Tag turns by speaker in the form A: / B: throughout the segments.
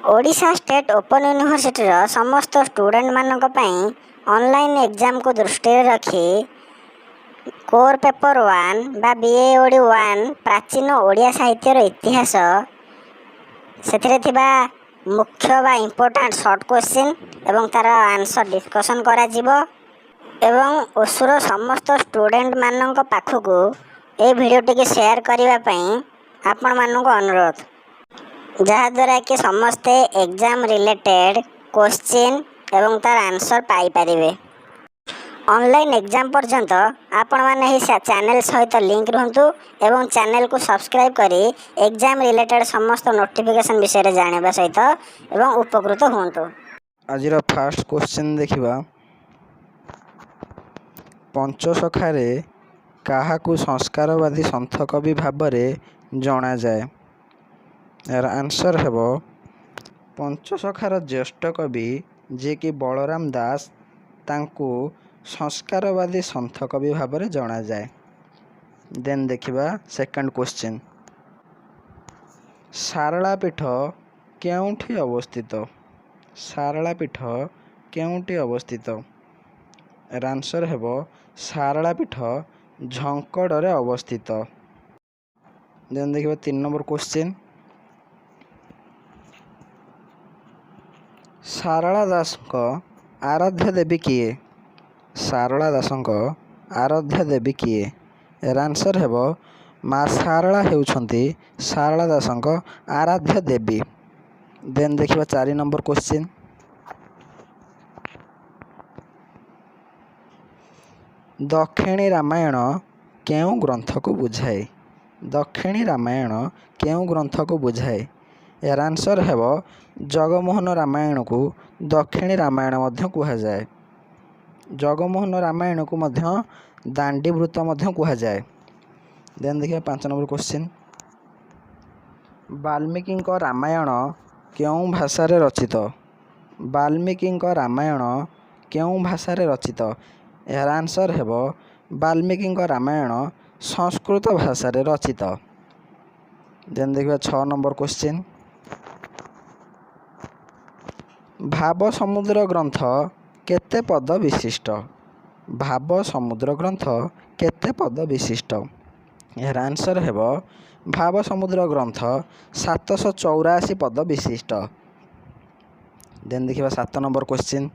A: Odisha state open university समस्त student मानक online exam को दृष्टि रखी कोर पेपर 1 बा बीए ओडी 1 प्राचीन ओडिया साहित्यर इतिहास से मुख्य बा इम्पोर्टेंट शॉर्ट क्वेश्चन एवं तार आंसर डिस्कशन करा जिवो एवं ओसुर समस्त स्टूडेंट मानक पाखक ए वीडियो टी शेयर करने आपण मानक अनुरोध जहाद्वारा कि समस्ते एग्जाम रिलेटेड क्वेश्चन एवं तार आंसर पाई परिवे। ऑनलाइन एग्जाम पर्यंत आपण माने चैनल सहित लिंक रुहतु एवं चैनल को सब्सक्राइब करी एग्जाम रिलेटेड समस्त नोटिफिकेशन विषय जानिबा सहित एवं उपकृत हुंतु।
B: आज फास्ट क्वेश्चन देखिबा पंचसखारे काहाकू संस्कारवादी संथ कवि भाबरे जणा जाए। यार आंसर हेब पंचसखार ज्येष्ठ कवि जे कि बलराम दास तांकू संस्कारवादी संथ कवि भाबरे जणा जाए। देन देखिबा सेकंड क्वेश्चन सारला पीठ केउठी अवस्थित। सारला पीठ केउठी अवस्थित। यार आंसर हेब सारला पीठ झंकड़े अवस्थित। देन देखिबा 3 नंबर क्वेश्चन सारला दास आराध्य देवी किए। सारला दास आराध्य देवी किए। यार आंसर हेब माँ सारला हेउछंती सारला दास आराध्य देवी। देन देखिबा 4 नंबर क्वेश्चन दक्षिणी रामायण केउ ग्रंथ को बुझाए। दक्षिणी रामायण केउ ग्रंथ को बुझाए। यार आंसर हेब जगमोहन रामायण को दक्षिणी रामायण मध्य कहा जाए। जगमोहन रामायण को मध्य दांडीवृत्त मध्य कहा जाए। देन देखिए 5 नंबर क्वेश्चन वाल्मीकि रामायण केउ भाषा रे रचित। वाल्मीकि रामायण केउ भाषा रे रचित। यार आंसर हेब वाल्मीकि रामायण संस्कृत भाषा रे रचित। देन देखिए 6 नंबर क्वेश्चन भाव समुद्र ग्रंथ केते पद विशिष्ट। भाव समुद्र ग्रंथ केते पद विशिष्ट। यार आंसर हेब भाव समुद्र ग्रंथ 784 पद विशिष्ट। देन देखिबा 7 नंबर क्वेश्चन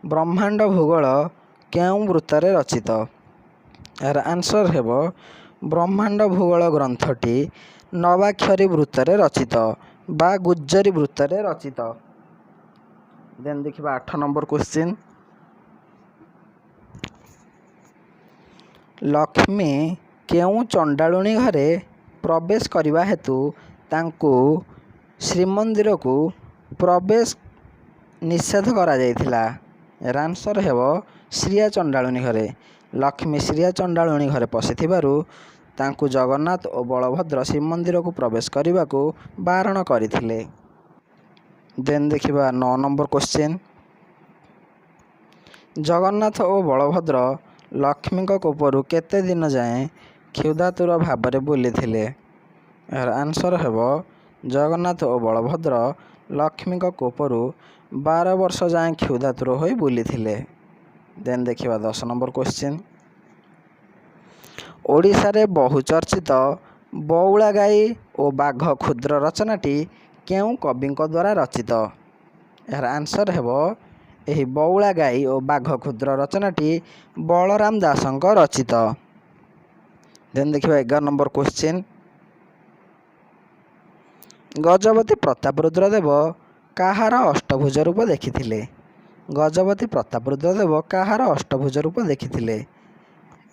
B: ब्रह्मांड भूगोल केउ वृत्तरे रचित। यार आंसर हेब ब्रह्मांड भूगोल ग्रंथटी नवाक्षरी वृत्तरे रचित बा गुज्जरी वृत्तरे रचित। देन देखिबा 8 नंबर क्वेश्चन लक्ष्मी केउ चंडालुणी घरे प्रवेश करने हेतु तांकू श्रीमंदिर को प्रवेश निषेध करा जायथिला। यार आंसर हेब श्रिया चंडालुणी घरे। लक्ष्मी श्रिया चंडालुणी घरे पशिथिबारु तांकू जगन्नाथ और बलभद्र श्रीमंदिर को प्रवेश करने को बारण करथिले। देन देखिबा 9 नंबर क्वेश्चन जगन्नाथ और बलभद्र लक्ष्मी कोपरु केते दिन जाए क्षुधातुर भाव बुली थिले। यार आंसर हेब जगन्नाथ और बलभद्र लक्ष्मी कोपरु 12 वर्ष जाए क्षुधातुर होई बुली थिले। देन देखिबा 10 नंबर क्वेश्चन ओडिशा रे बहुचर्चित बौला गाई और बाघ क्षुद्र रचनाटी केउ कविंक द्वारा रचित। यार आंसर हेब एही बौला गाई और बाघ क्षुद्र रचनाटी बलराम दासंक रचित। देन देखिबा 11 नंबर क्वेश्चन गजपति प्रताप रुद्रदेव काहार अष्टभुज रूप देखिथिले। गजपति प्रताप रुद्रदेव काहार अष्टभुज रूप देखिथिले।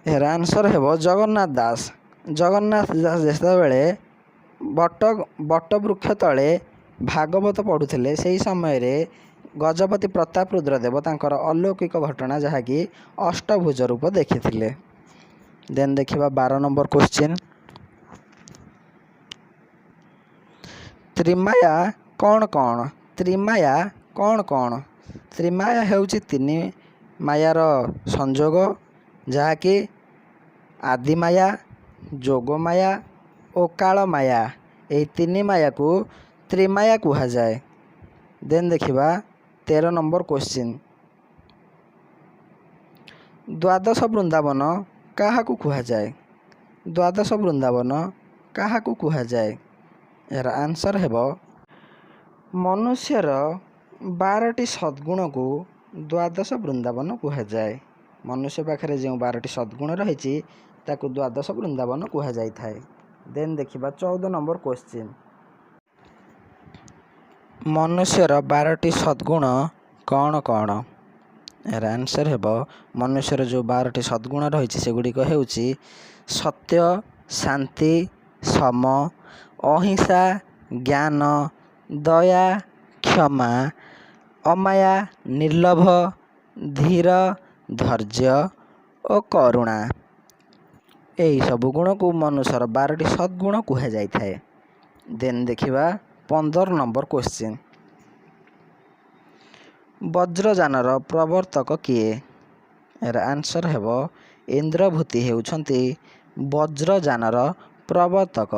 B: यार आंसर हेब जगन्नाथ दास। जगन्नाथ दास जेतेबेले बट वृक्ष तले भागवत पढ़ुथिले सेही समय रे गजपति प्रताप रुद्रदेव तांकर अलौकिक घटना जहाँकि अष्टभुज रूप देखिथिले। देन देखिबा 12 नंबर क्वेश्चन त्रिमाया कौन कौन। त्रिमाया कौन कौन। त्रिमाया हेउची 3 मायार संजोग जहाँकि आदिमाया जोगमाया और कालमाया। यही 3 माया को ତ୍ରିମାୟା କୁହାଯାଏ। ଦେନ୍ ଦେଖିବା 13 ନମ୍ବର କ୍ୱେଶ୍ଚିନ୍। ଦ୍ୱାଦଶ ବୃନ୍ଦାବନ କାହାକୁ କୁହାଯାଏ? ଦ୍ୱାଦଶ ବୃନ୍ଦାବନ କାହାକୁ କୁହାଯାଏ? ଏହାର ଆନ୍ସର୍ ହେବ ମନୁଷ୍ୟର 12ଟି ସଦ୍ଗୁଣକୁ ଦ୍ୱାଦଶ ବୃନ୍ଦାବନ କୁହାଯାଏ। ମନୁଷ୍ୟ ପାଖରେ ଯେଉଁ 12ଟି ସଦ୍ଗୁଣ ରହିଛି ତାକୁ ଦ୍ୱାଦଶ ବୃନ୍ଦାବନ କୁହାଯାଇଥାଏ। ଦେନ୍ ଦେଖିବା 14 ନମ୍ବର କ୍ୱେଶ୍ଚିନ୍। ମନୁଷ୍ୟର 12ଟି ସଦ୍ଗୁଣ କ'ଣ କ'ଣ? ଏହାର ଆନ୍ସର୍ ହେବ ମନୁଷ୍ୟର ଯେଉଁ 12ଟି ସଦ୍ଗୁଣ ରହିଛି ସେଗୁଡ଼ିକ ହେଉଛି ସତ୍ୟ, ଶାନ୍ତି, ସମ, ଅହିଂସା, ଜ୍ଞାନ, ଦୟା, କ୍ଷମା, ଅମାୟା, ନିର୍ଲୋଭ, ଧୀର, ଧୈର୍ଯ୍ୟ ଓ କରୁଣା। ଏହିସବୁ ଗୁଣକୁ ମନୁଷ୍ୟର 12ଟି ସଦ୍ଗୁଣ କୁହାଯାଇଥାଏ। ଦେନ୍ ଦେଖିବା 15 ନମ୍ବର କ୍ୱେଶ୍ଚିନ୍। ବଜ୍ରଯାନର ପ୍ରବର୍ତ୍ତକ କିଏ? ଏହାର ଆନ୍ସର୍ ହେବ ଇନ୍ଦ୍ରଭୂତି ହେଉଛନ୍ତି ବଜ୍ରଯାନର ପ୍ରବର୍ତ୍ତକ।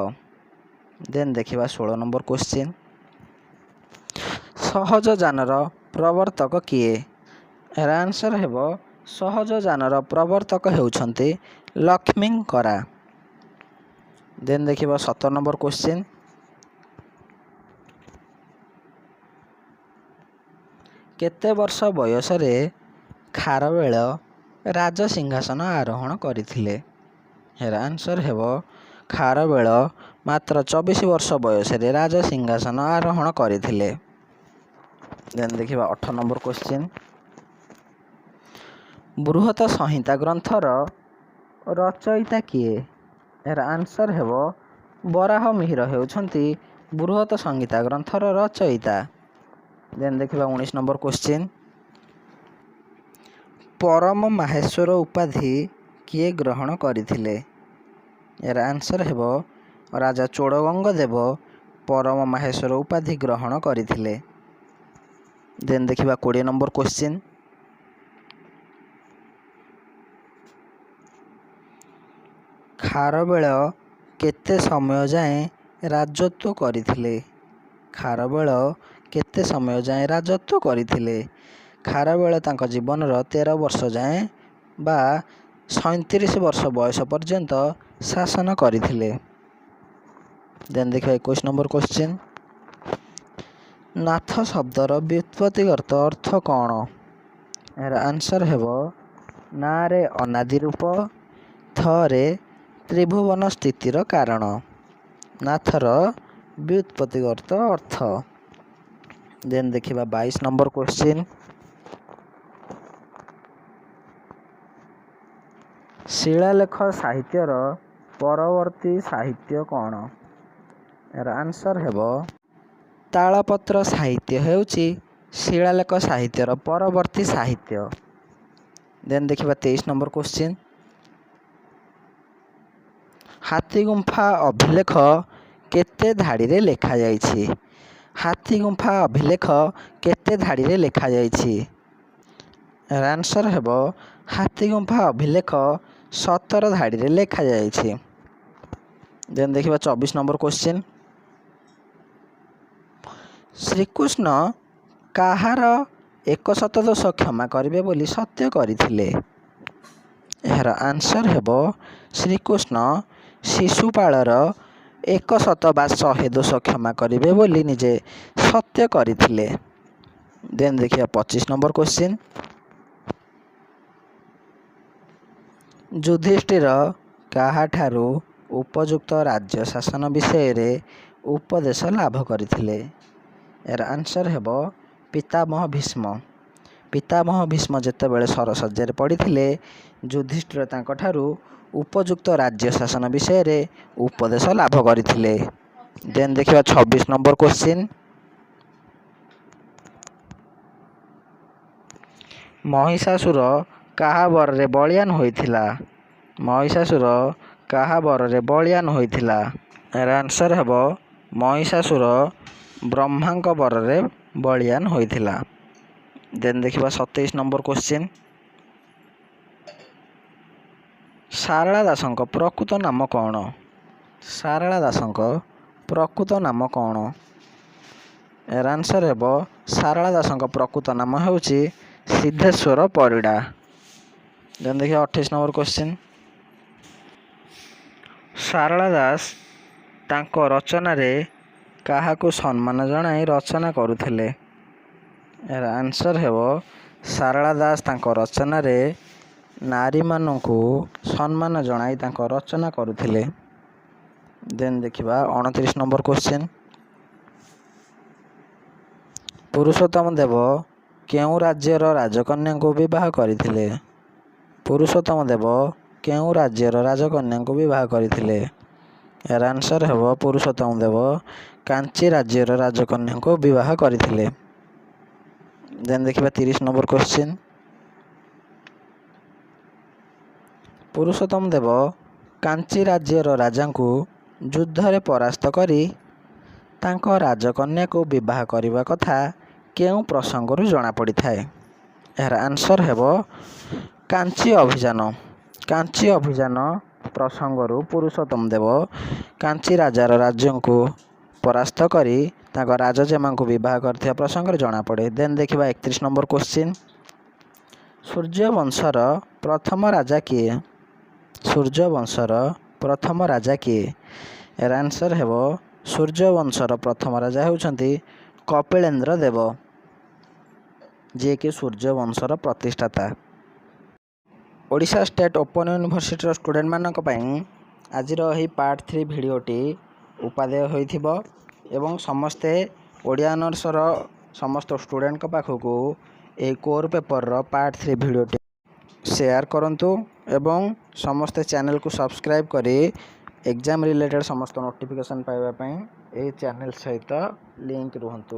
B: ଦେନ୍ ଦେଖିବା 16 ନମ୍ବର କ୍ୱେଶ୍ଚିନ୍। ସହଜଯାନର ପ୍ରବର୍ତ୍ତକ କିଏ? ଏହାର ଆନ୍ସର୍ ହେବ ସହଜଯାନର ପ୍ରବର୍ତ୍ତକ ହେଉଛନ୍ତି ଲକ୍ଷ୍ମୀଙ୍କରା। ଦେନ୍ ଦେଖିବା 17 ନମ୍ବର କ୍ୱେଶ୍ଚିନ୍। କେତେ ବର୍ଷ ବୟସରେ ଖାରବେଳ ରାଜସିଂହାସନ ଆରୋହଣ କରିଥିଲେ? ଏହାର ଆନ୍ସର୍ ହେବ ଖାରବେଳ ମାତ୍ର 24 ବର୍ଷ ବୟସରେ ରାଜସିଂହାସନ ଆରୋହଣ କରିଥିଲେ। ଦେନ୍ ଦେଖିବା 18 ନମ୍ବର କ୍ୱେଶ୍ଚିନ୍। ବୃହତ ସଂହିତା ଗ୍ରନ୍ଥର ରଚୟିତା କିଏ? ଏହାର ଆନ୍ସର୍ ହେବ ବରାହ ମିହିର ହେଉଛନ୍ତି ବୃହତ ସଂହିତା ଗ୍ରନ୍ଥର ରଚୟିତା। ଦେନ୍ ଦେଖିବା 19 ନମ୍ବର କ୍ୱେଶ୍ଚିନ୍। ପରମ ମାହେଶ୍ୱର ଉପାଧି କିଏ ଗ୍ରହଣ କରିଥିଲେ? ଏହାର ଆନ୍ସର୍ ହେବ ରାଜା ଚୋଡ଼ଗଙ୍ଗ ଦେବ ପରମ ମାହେଶ୍ୱର ଉପାଧି ଗ୍ରହଣ କରିଥିଲେ। ଦେନ୍ ଦେଖିବା 20 ନମ୍ବର କ୍ୱେଶ୍ଚିନ୍। ଖାରବେଳ କେତେ ସମୟ ଯାଏଁ ରାଜତ୍ୱ କରିଥିଲେ? ଖାରବେଳ କେତେ ସମୟ ଯାଏଁ ରାଜତ୍ୱ କରିଥିଲେ? ଖାରବେଳ ତାଙ୍କ ଜୀବନର 13 ବର୍ଷ ଯାଏଁ ବା 37 ବର୍ଷ ବୟସ ପର୍ଯ୍ୟନ୍ତ ଶାସନ କରିଥିଲେ। ଦେନ୍ ଦେଖିବା 21 ନମ୍ବର କ୍ୱେଶ୍ଚିନ୍। ନାଥ ଶବ୍ଦର ବ୍ୟୁତ୍ପତ୍ତିଗତ ଅର୍ଥ କ'ଣ? ଏହାର ଆନ୍ସର୍ ହେବ ନାରେ ଅନାଦି ରୂପ, ଥରେ ତ୍ରିଭୁବନ ସ୍ଥିତିର କାରଣ। ନାଥର ବ୍ୟୁତ୍ପତ୍ତିଗତ ଅର୍ଥ। ଦେନ୍ ଦେଖିବା 22 ନମ୍ବର କ୍ୱେଶ୍ଚିନ୍। ଶିଳାଲେଖ ସାହିତ୍ୟର ପରବର୍ତ୍ତୀ ସାହିତ୍ୟ କ'ଣ? ଏହାର ଆନ୍ସର୍ ହେବ ତାଳପତ୍ର ସାହିତ୍ୟ ହେଉଛି ଶିଳାଲେଖ ସାହିତ୍ୟର ପରବର୍ତ୍ତୀ ସାହିତ୍ୟ। ଦେନ୍ ଦେଖିବା 23 ନମ୍ବର କ୍ୱେଶ୍ଚିନ୍। ହାତୀଗୁମ୍ଫା ଅଭିଲେଖ କେତେ ଧାଡ଼ିରେ ଲେଖାଯାଇଛି? ହାତୀଗୁମ୍ଫା ଅଭିଲେଖ କେତେ ଧାଡ଼ିରେ ଲେଖାଯାଇଛି? ଏହାର ଆନ୍ସର୍ ହେବ ହାତୀଗୁମ୍ଫା ଅଭିଲେଖ 17 ଧାଡ଼ିରେ ଲେଖାଯାଇଛି। ଦେନ୍ ଦେଖିବା 24 ନମ୍ବର କ୍ୱେଶ୍ଚିନ୍। ଶ୍ରୀକୃଷ୍ଣ କାହାର 100 ଦୋଷ କ୍ଷମା କରିବେ ବୋଲି ସତ୍ୟ କରିଥିଲେ? ଏହାର ଆନ୍ସର୍ ହେବ ଶ୍ରୀକୃଷ୍ଣ ଶିଶୁପାଳର 100 ବା 100 ଦୋଷ କ୍ଷମା କରିବେ ବୋଲି ନିଜେ ସତ୍ୟ କରିଥିଲେ। ଦେନ୍ ଦେଖିବା 25 ନମ୍ବର କ୍ୱେଶ୍ଚିନ୍। ଯୁଧିଷ୍ଠିର କାହାଠାରୁ ଉପଯୁକ୍ତ ରାଜ୍ୟ ଶାସନ ବିଷୟରେ ଉପଦେଶ ଲାଭ କରିଥିଲେ? ଏହାର ଆନ୍ସର୍ ହେବ ପିତାମହ ଭୀଷ୍ମ। ପିତାମହ ଭୀଷ୍ମ ଯେତେବେଳେ ସରଶଯ୍ୟାରେ ପଡ଼ିଥିଲେ ଯୁଧିଷ୍ଠିର ତାଙ୍କଠାରୁ ଉପଯୁକ୍ତ ରାଜ୍ୟ ଶାସନ ବିଷୟରେ ଉପଦେଶ ଲାଭ କରିଥିଲେ। ଦେନ୍ ଦେଖିବା 26 ନମ୍ବର କ୍ୱେଶ୍ଚିନ୍। ମହିଷାସୁର କାହା ବରରେ ବଳିୟାନ ହୋଇଥିଲା? ମହିଷାସୁର କାହା ବରରେ ବଳିୟାନ ହୋଇଥିଲା? ଏହାର ଆନ୍ସର୍ ହେବ ମହିଷାସୁର ବ୍ରହ୍ମାଙ୍କ ବରରେ ବଳିୟାନ ହୋଇଥିଲା। ଦେନ୍ ଦେଖିବା 27 ନମ୍ବର କ୍ୱେଶ୍ଚିନ୍। ସାରଳା ଦାସଙ୍କ ପ୍ରକୃତ ନାମ କ'ଣ? ସାରଳା ଦାସଙ୍କ ପ୍ରକୃତ ନାମ କ'ଣ? ଏହାର ଆନ୍ସର୍ ହେବ ସାରଳା ଦାସଙ୍କ ପ୍ରକୃତ ନାମ ହେଉଛି ସିଦ୍ଧେଶ୍ୱର ପରିଡ଼ା। ଦେନ୍ ଦେଖିବା 28 ନମ୍ବର କ୍ୱେଶ୍ଚିନ୍। ସାରଳା ଦାସ ତାଙ୍କ ରଚନାରେ କାହାକୁ ସମ୍ମାନ ଜଣାଇ ରଚନା କରୁଥିଲେ? ଏହାର ଆନ୍ସର୍ ହେବ ସାରଳା ଦାସ ତାଙ୍କ ରଚନାରେ ନାରୀମାନଙ୍କୁ ସମ୍ମାନ ଜଣାଇ ତାଙ୍କ ରଚନା କରୁଥିଲେ। ଦେନ୍ ଦେଖିବା 29 ନମ୍ବର କ୍ୱେଶ୍ଚିନ୍। ପୁରୁଷୋତ୍ତମ ଦେବ କେଉଁ ରାଜ୍ୟର ରାଜକନ୍ୟାଙ୍କୁ ବିବାହ କରିଥିଲେ? ପୁରୁଷୋତ୍ତମ ଦେବ କେଉଁ ରାଜ୍ୟର ରାଜକନ୍ୟାଙ୍କୁ ବିବାହ କରିଥିଲେ? ଏହାର ଆନ୍ସର୍ ହେବ ପୁରୁଷୋତ୍ତମ ଦେବ କାଞ୍ଚି ରାଜ୍ୟର ରାଜକନ୍ୟାଙ୍କୁ ବିବାହ କରିଥିଲେ। ଦେନ୍ ଦେଖିବା 30 ନମ୍ବର କ୍ୱେଶ୍ଚିନ୍। ପୁରୁଷୋତ୍ତମ ଦେବ କାଞ୍ଚି ରାଜ୍ୟର ରାଜାଙ୍କୁ ଯୁଦ୍ଧରେ ପରାସ୍ତ କରି ତାଙ୍କ ରାଜକନ୍ୟାକୁ ବିବାହ କରିବା କଥା କେଉଁ ପ୍ରସଙ୍ଗରୁ ଜଣାପଡ଼ିଥାଏ? ଏହାର ଆନ୍ସର୍ ହେବ କାଞ୍ଚି ଅଭିଯାନ। କାଞ୍ଚି ଅଭିଯାନ ପ୍ରସଙ୍ଗରୁ ପୁରୁଷୋତ୍ତମ ଦେବ କାଞ୍ଚି ରାଜାର ରାଜ୍ୟଙ୍କୁ ପରାସ୍ତ କରି ତାଙ୍କ ରାଜଜେମାଙ୍କୁ ବିବାହ କରିଥିବା ପ୍ରସଙ୍ଗରେ ଜଣାପଡ଼େ। ଦେନ୍ ଦେଖିବା 31 ନମ୍ବର କ୍ୱେଶ୍ଚିନ୍। ସୂର୍ଯ୍ୟବଂଶର ପ୍ରଥମ ରାଜା କିଏ? ସୂର୍ଯ୍ୟବଂଶର ପ୍ରଥମ ରାଜା କିଏ? ଏହାର ଆନ୍ସର୍ ହେବ ସୂର୍ଯ୍ୟବଂଶର ପ୍ରଥମ ରାଜା ହେଉଛନ୍ତି କପିଳେନ୍ଦ୍ର ଦେବ, ଯିଏକି ସୂର୍ଯ୍ୟବଂଶର ପ୍ରତିଷ୍ଠାତା। ଓଡ଼ିଶା ଷ୍ଟେଟ୍ ଓପନ୍ ୟୁନିଭର୍ସିଟିର ଷ୍ଟୁଡେଣ୍ଟମାନଙ୍କ ପାଇଁ ଆଜିର ଏହି ପାର୍ଟ 3 ଭିଡ଼ିଓଟି ଉପାଦେୟ ହୋଇଥିବ ଏବଂ ସମସ୍ତେ ଓଡ଼ିଆ ଅନର୍ସର ସମସ୍ତ ଷ୍ଟୁଡେଣ୍ଟଙ୍କ ପାଖକୁ ଏହି କୋର୍ ପେପରର ପାର୍ଟ 3 ଭିଡ଼ିଓଟି ସେୟାର କରନ୍ତୁ ଏବଂ ସମସ୍ତେ ଚ୍ୟାନେଲକୁ ସବସ୍କ୍ରାଇବ୍ କରି ଏକ୍ଜାମ୍ ରିଲେଟେଡ଼୍ ସମସ୍ତ ନୋଟିଫିକେସନ୍ ପାଇବା ପାଇଁ ଏହି ଚ୍ୟାନେଲ ସହିତ ଲିଙ୍କ ରୁହନ୍ତୁ।